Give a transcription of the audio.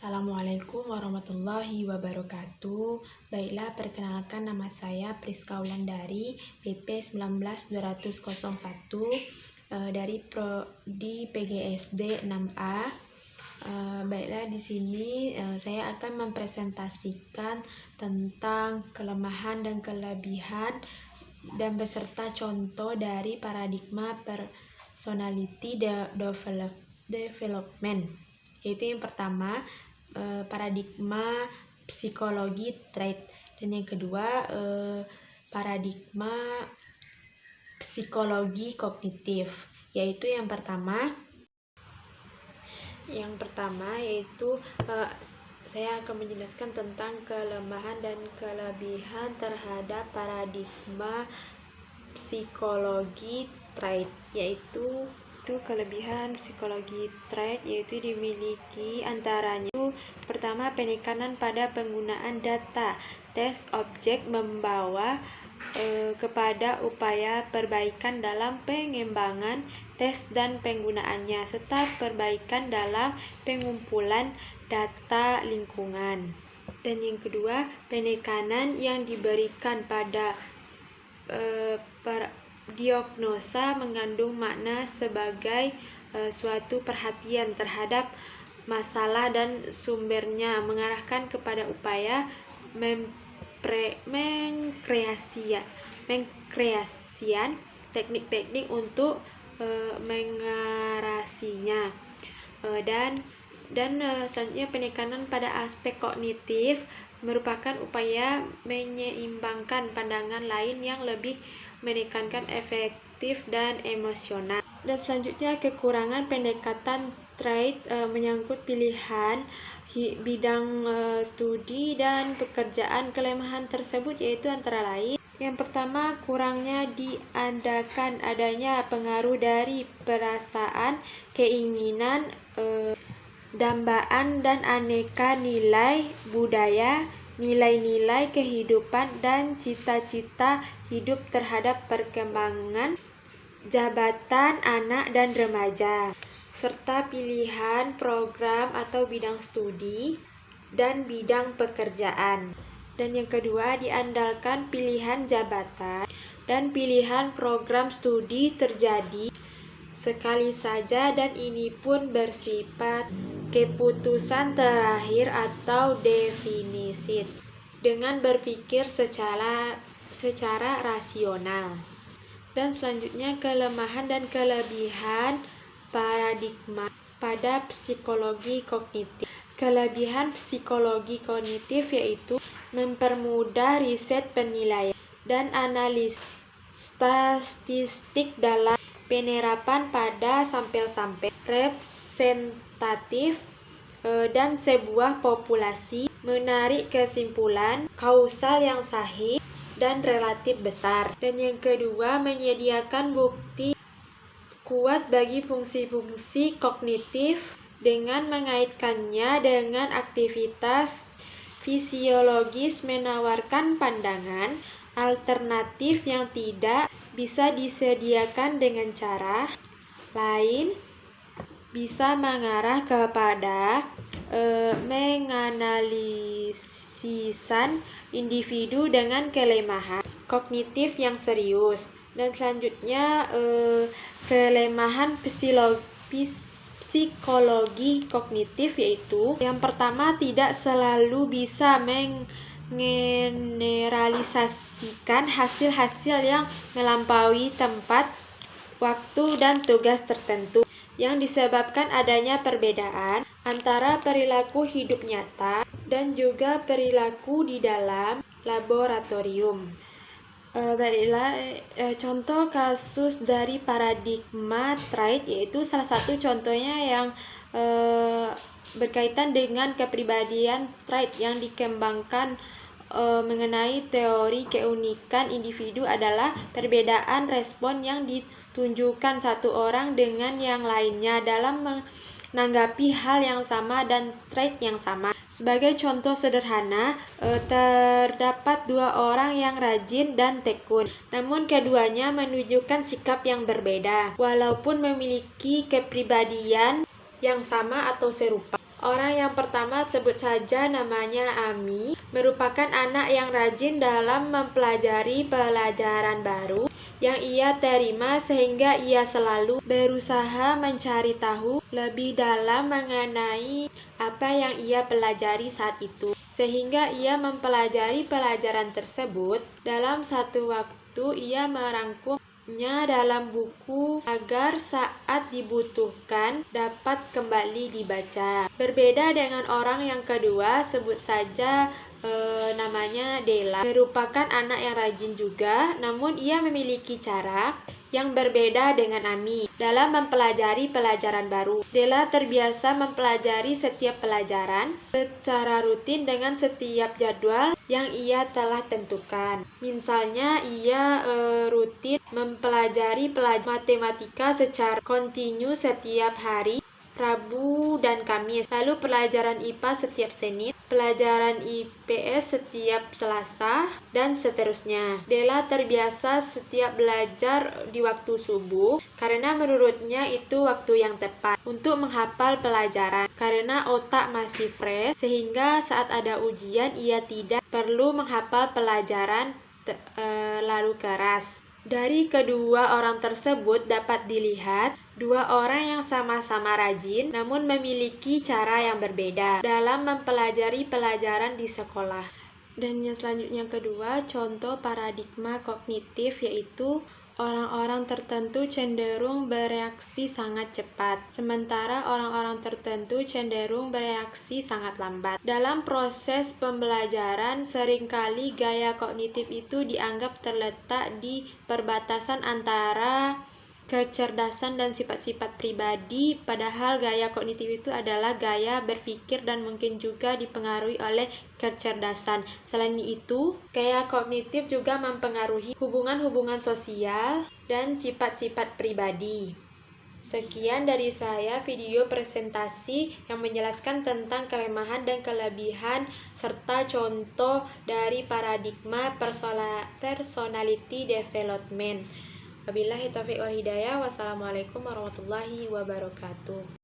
Assalamualaikum warahmatullahi wabarakatuh. Baiklah, perkenalkan nama saya Priska Wulandari, PP 19201 dari Prodi PGSD 6A. Baiklah, di sini saya akan mempresentasikan tentang kelemahan dan kelebihan dan beserta contoh dari paradigma personality development. Yaitu yang pertama, paradigma psikologi trait, dan yang kedua paradigma psikologi kognitif. Yaitu yang pertama yaitu saya akan menjelaskan tentang kelemahan dan kelebihan terhadap paradigma psikologi trait. Yaitu kelebihan psikologi trait yaitu dimiliki antaranya pertama, penekanan pada penggunaan data. Tes objek membawa kepada upaya perbaikan dalam pengembangan tes dan penggunaannya, serta perbaikan dalam pengumpulan data lingkungan. Dan yang kedua, penekanan yang diberikan pada diagnosa mengandung makna sebagai suatu perhatian terhadap masalah dan sumbernya, mengarahkan kepada upaya mengkreasian teknik-teknik untuk mengatasinya. Dan selanjutnya, penekanan pada aspek kognitif merupakan upaya menyeimbangkan pandangan lain yang lebih menekankan efektif dan emosional. Dan selanjutnya, kekurangan pendekatan trait menyangkut pilihan bidang studi dan pekerjaan. Kelemahan tersebut yaitu antara lain: yang pertama, kurangnya diadakan adanya pengaruh dari perasaan, keinginan, dambaan dan aneka nilai budaya, nilai-nilai kehidupan dan cita-cita hidup terhadap perkembangan jabatan anak dan remaja, serta pilihan program atau bidang studi dan bidang pekerjaan. Dan yang kedua, diandalkan pilihan jabatan dan pilihan program studi terjadi sekali saja, dan ini pun bersifat keputusan terakhir atau definisi dengan berpikir secara rasional. Dan selanjutnya, kelemahan dan kelebihan paradigma pada psikologi kognitif. Kelebihan psikologi kognitif yaitu mempermudah riset penilaian dan analisis statistik dalam penerapan pada sampel-sampel representatif dan sebuah populasi, menarik kesimpulan kausal yang sahih dan relatif besar. Dan yang kedua, menyediakan bukti kuat bagi fungsi-fungsi kognitif dengan mengaitkannya dengan aktivitas fisiologis, menawarkan pandangan alternatif yang tidak bisa disediakan dengan cara lain, bisa mengarah kepada menganalisisan individu dengan kelemahan kognitif yang serius. Dan selanjutnya, kelemahan psikologi kognitif yaitu yang pertama, tidak selalu bisa menggeneralisasikan hasil-hasil yang melampaui tempat, waktu, dan tugas tertentu, yang disebabkan adanya perbedaan antara perilaku hidup nyata dan juga perilaku di dalam laboratorium. Baiklah, contoh kasus dari paradigma trait yaitu salah satu contohnya yang berkaitan dengan kepribadian trait yang dikembangkan mengenai teori keunikan individu adalah perbedaan respon yang ditunjukkan satu orang dengan yang lainnya dalam menanggapi hal yang sama dan trait yang sama. Sebagai contoh sederhana, terdapat dua orang yang rajin dan tekun, namun keduanya menunjukkan sikap yang berbeda, walaupun memiliki kepribadian yang sama atau serupa. Orang yang pertama sebut saja namanya Ami, merupakan anak yang rajin dalam mempelajari pelajaran baru yang ia terima sehingga ia selalu berusaha mencari tahu lebih dalam mengenai apa yang ia pelajari saat itu. Sehingga ia mempelajari pelajaran tersebut dalam satu waktu ia merangkumnya dalam buku agar saat dibutuhkan dapat kembali dibaca. Berbeda dengan orang yang kedua, sebut saja namanya Della, merupakan anak yang rajin juga, namun ia memiliki cara yang berbeda dengan Ami dalam mempelajari pelajaran baru. Della terbiasa mempelajari setiap pelajaran secara rutin dengan setiap jadwal yang ia telah tentukan. Misalnya, ia rutin mempelajari matematika secara kontinu setiap hari Rabu dan Kamis, lalu pelajaran IPA setiap Senin, pelajaran IPS setiap Selasa, dan seterusnya. Della terbiasa setiap belajar di waktu subuh, karena menurutnya itu waktu yang tepat untuk menghafal pelajaran. Karena otak masih fresh, sehingga saat ada ujian ia tidak perlu menghafal pelajaran lalu keras. Dari kedua orang tersebut dapat dilihat dua orang yang sama-sama rajin namun memiliki cara yang berbeda dalam mempelajari pelajaran di sekolah. Dan yang selanjutnya kedua, contoh paradigma kognitif, yaitu orang-orang tertentu cenderung bereaksi sangat cepat, sementara orang-orang tertentu cenderung bereaksi sangat lambat. Dalam proses pembelajaran, seringkali gaya kognitif itu dianggap terletak di perbatasan antara kecerdasan dan sifat-sifat pribadi, padahal gaya kognitif itu adalah gaya berpikir dan mungkin juga dipengaruhi oleh kecerdasan. Selain itu, gaya kognitif juga mempengaruhi hubungan-hubungan sosial dan sifat-sifat pribadi. Sekian dari saya video presentasi yang menjelaskan tentang kelemahan dan kelebihan serta contoh dari paradigma personality development. Wabillahi taufiq wal hidayah. Wassalamualaikum warahmatullahi wabarakatuh.